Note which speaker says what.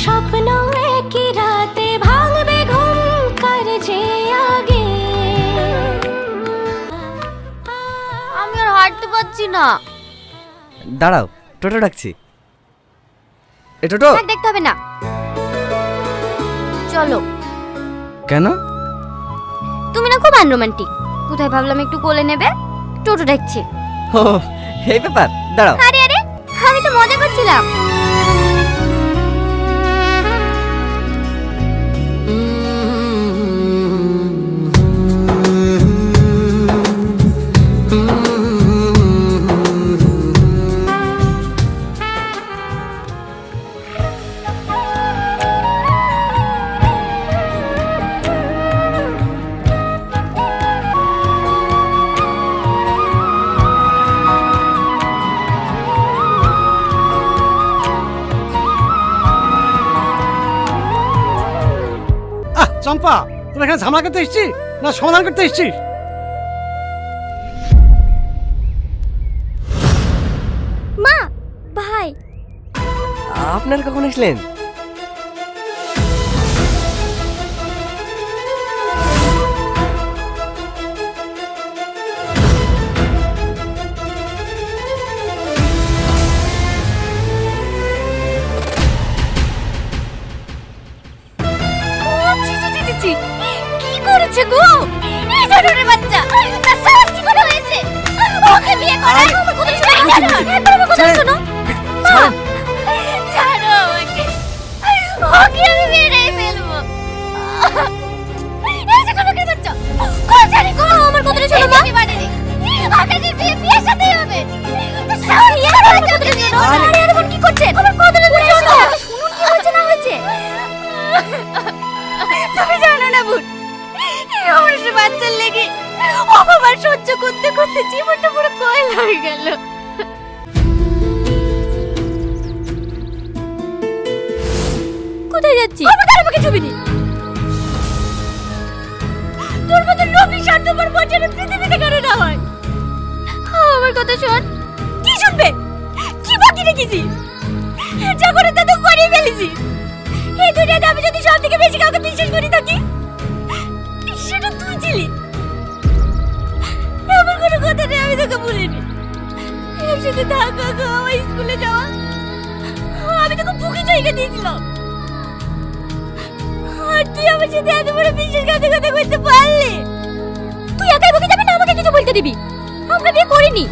Speaker 1: স্বপ্ন একই রাতে ভাঙবে ঘুম কার যে আগে।
Speaker 2: আমি আর হাঁটতে পারছি না।
Speaker 3: দাঁড়াও, টোটো ডাকছি। এ টোটো।
Speaker 2: থাক, দেখতে হবে না, চলো।
Speaker 3: কেন?
Speaker 2: তুমি না খুব আনরোমান্টিক, কোথায় ভাবলাম একটু কোলে নেবে, টোটো দেখছি।
Speaker 3: ও এই ব্যাপার, দাঁড়াও।
Speaker 2: আরে আরে, আমি তো মজা করছিলাম।
Speaker 4: চম্পা, তোর এখানে ঝামেলা করতে এসেছিস না সমাধান করতে এসেছিস?
Speaker 2: মা, ভাই,
Speaker 3: আপনারা কখন আসলেন?
Speaker 2: কি করেছে গো এই ছোটরে বাচ্চা? তার সাহস কি করে হয়েছে ওকে বিয়ে করার? আমার কথা শোনো, আমার কথা শোনো। ছাড়ো আমাকে, ওকে আমি মেরেই ফেলবো। এই যে কোনো কি বাচ্চা, কোন জানি গো, আমার কথা শোনো মা। আমি বাড়ি ওকে যে বিয়ের সাথেই হবে। তো সাহস কি করে বাচ্চা ওকে বিয়ে করবে? আরে আরে বোন কি করছে? আমার কথা শোনো, শুনুন কি হয়েছে না হয়েছে। তুমি জানো না বোন, আমার সে বাচ্চার লেগে অপমান সহ্য করতে করতে জীবনটা পুরো কয়লা হয়ে গেল। কোথায় যাচ্ছি? আমাকে ছবি দি। তোর মতো লোভী স্বার্থপর বজ্জারে পৃথিবীতে কেন না হয়? আমার কথা শোন। কি শুনবে? কি বাকি রেখেছি? যা করে তা তো করেই ফেলেছি। এই দুনিয়াতে আমি যদি সব থেকে বেশি কাউকে বিশ্বাস করে থাকি, সেটা তুই ছিলি। আমার কোনো কথা নেই, আমি তোকে বলিনি। একসাথে থাকা, খাওয়া, স্কুলে যাওয়া, আমি তোকে বুকে জায়গা দিয়েছিলাম। আর তুই আমার সাথে এত বড় বিশ্বাসঘাতকতা করতে পারলি? তুই একাই বুকে যাবি না আমাকে কিছু বলতে দিবি? আমরা বিয়ে করিনি।